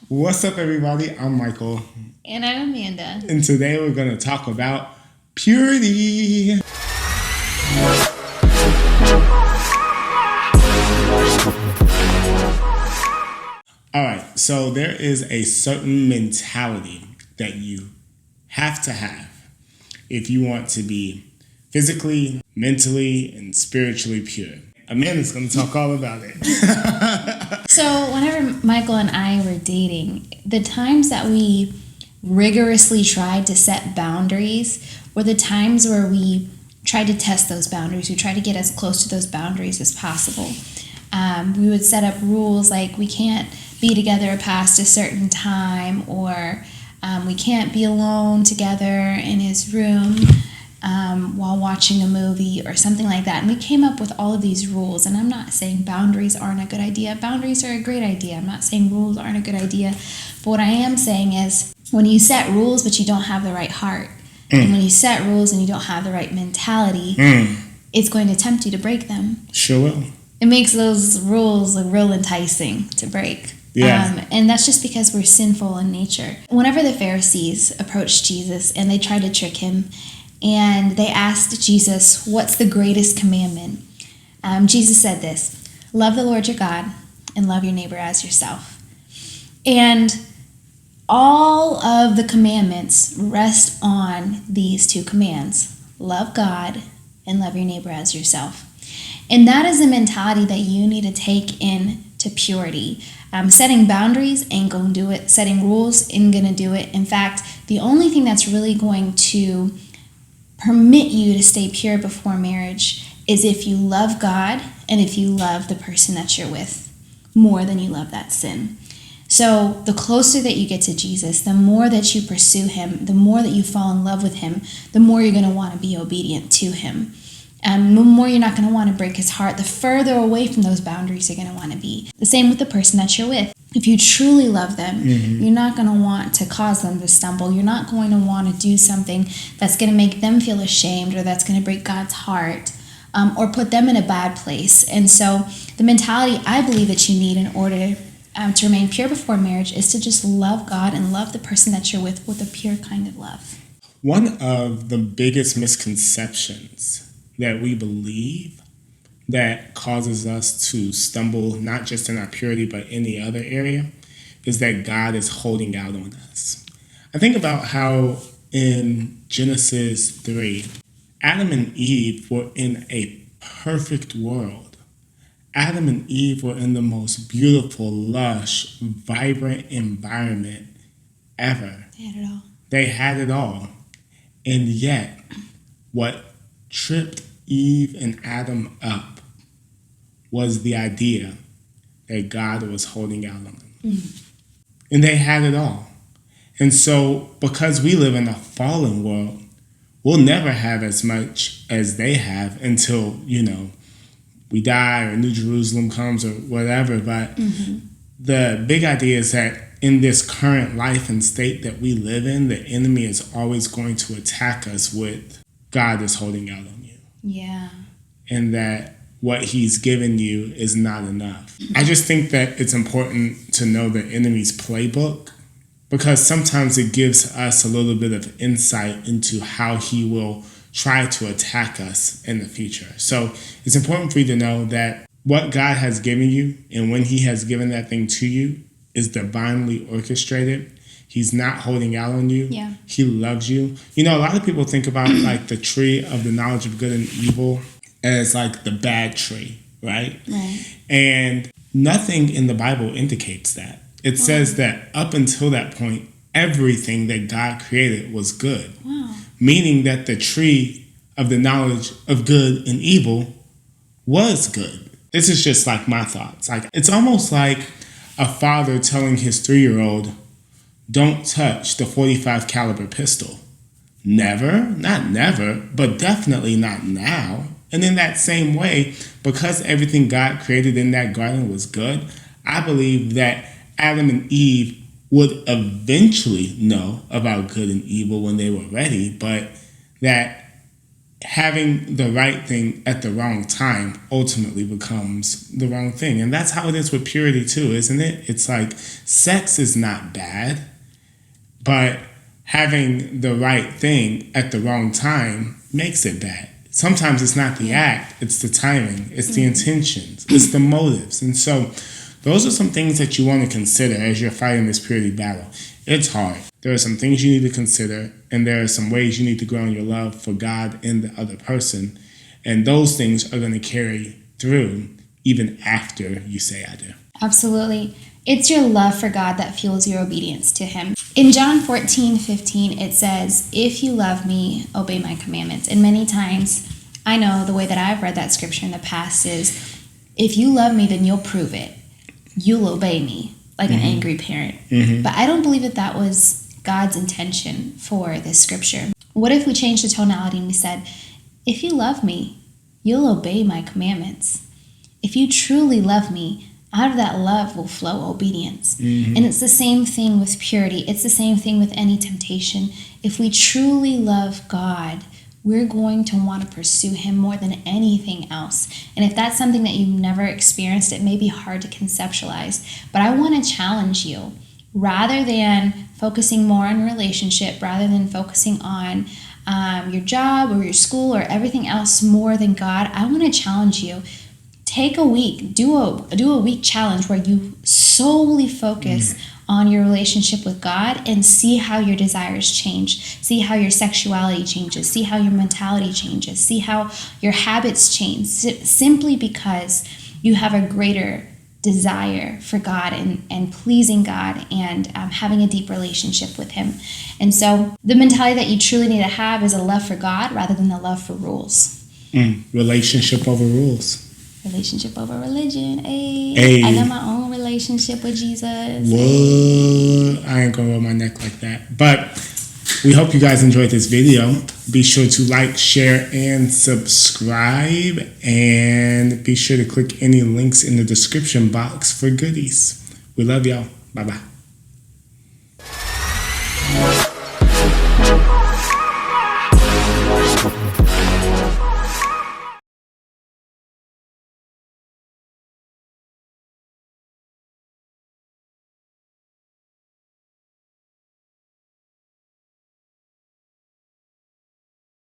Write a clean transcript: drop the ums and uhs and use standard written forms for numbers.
What's up, everybody? I'm Michael. And I'm Amanda. And today we're going to talk about purity. All right, so there is a certain mentality that you have to have if you want to be physically, mentally, and spiritually pure. Amanda's going to talk all about it. So whenever Michael and I were dating, the times that we rigorously tried to set boundaries were the times where we tried to test those boundaries. We tried to get as close to those boundaries as possible. We would set up rules like we can't be together past a certain time, or we can't be alone together in his room while watching a movie or something like that. And we came up with all of these rules. And I'm not saying boundaries aren't a good idea. Boundaries are a great idea. I'm not saying rules aren't a good idea. But what I am saying is when you set rules but you don't have the right heart, and when you set rules and you don't have the right mentality, it's going to tempt you to break them. Sure will. It makes those rules look real enticing to break. Yeah. And that's just because we're sinful in nature. Whenever the Pharisees approached Jesus and they tried to trick him, and they asked Jesus, what's the greatest commandment? Jesus said this: love the Lord your God and love your neighbor as yourself. And all of the commandments rest on these two commands: love God and love your neighbor as yourself. And that is a mentality that you need to take into purity. Setting boundaries ain't going to do it. Setting rules ain't going to do it. In fact, the only thing that's really going to permit you to stay pure before marriage is if you love God and if you love the person that you're with more than you love that sin. So the closer that you get to Jesus, the more that you pursue him, the more that you fall in love with him, the more you're going to want to be obedient to him. The more you're not going to want to break his heart, the further away from those boundaries you're going to want to be. The same with the person that you're with. If you truly love them, you're not going to want to cause them to stumble. You're not going to want to do something that's going to make them feel ashamed, or that's going to break God's heart, or put them in a bad place. And so the mentality I believe that you need in order to remain pure before marriage is to just love God and love the person that you're with a pure kind of love. One of the biggest misconceptions that we believe that causes us to stumble, not just in our purity, but any other area, is that God is holding out on us. I think about how in Genesis 3, Adam and Eve were in a perfect world. Adam and Eve were in the most beautiful, lush, vibrant environment ever. They had it all. They had it all. And yet, what tripped Eve and Adam up was the idea that God was holding out on them. And they had it all. And so, because we live in a fallen world, we'll never have as much as they have until, we die or New Jerusalem comes or whatever. But the big idea is that in this current life and state that we live in, the enemy is always going to attack us with God is holding out on you. Yeah. And that what he's given you is not enough. I just think that it's important to know the enemy's playbook, because sometimes it gives us a little bit of insight into how he will try to attack us in the future. So it's important for you to know that what God has given you and when he has given that thing to you is divinely orchestrated. He's not holding out on you. Yeah. He loves you. A lot of people think about like the tree of the knowledge of good and evil as like the bad tree, right? Right. And nothing in the Bible indicates that. It says that up until that point, everything that God created was good. Wow. Meaning that the tree of the knowledge of good and evil was good. This is just like my thoughts. Like, it's almost like a father telling his 3-year-old, don't touch the .45 caliber pistol. Never, not never, but definitely not now. And in that same way, because everything God created in that garden was good, I believe that Adam and Eve would eventually know about good and evil when they were ready, but that having the right thing at the wrong time ultimately becomes the wrong thing. And that's how it is with purity too, isn't it? It's like sex is not bad, but having the right thing at the wrong time makes it bad. Sometimes it's not the act, it's the timing, it's the intentions, it's the motives. And so those are some things that you want to consider as you're fighting this purity battle. It's hard. There are some things you need to consider, and there are some ways you need to grow in your love for God and the other person. And those things are going to carry through even after you say I do. Absolutely. It's your love for God that fuels your obedience to him. In John 14:15, it says, if you love me, obey my commandments. And many times, I know the way that I've read that scripture in the past is, if you love me, then you'll prove it. You'll obey me like an angry parent. But I don't believe that was God's intention for this scripture. What if we changed the tonality and we said, if you love me, you'll obey my commandments. If you truly love me, out of that love will flow obedience. And it's the same thing with purity. It's the same thing with any temptation. If we truly love God, we're going to want to pursue him more than anything else. And if that's something that you've never experienced, it may be hard to conceptualize. But I want to challenge you, rather than focusing more on relationship, rather than focusing on your job or your school or everything else more than God, I want to challenge you. Take a week, do a week challenge where you solely focus on your relationship with God and see how your desires change, see how your sexuality changes, see how your mentality changes, see how your habits change, simply because you have a greater desire for God and pleasing God and having a deep relationship with him. And so the mentality that you truly need to have is a love for God rather than the love for rules. Relationship over rules. Relationship over religion. Ay. I got my own relationship with Jesus. What? I ain't gonna roll my neck like that. But we hope you guys enjoyed this video. Be sure to like, share, and subscribe. And be sure to click any links in the description box for goodies. We love y'all. Bye-bye.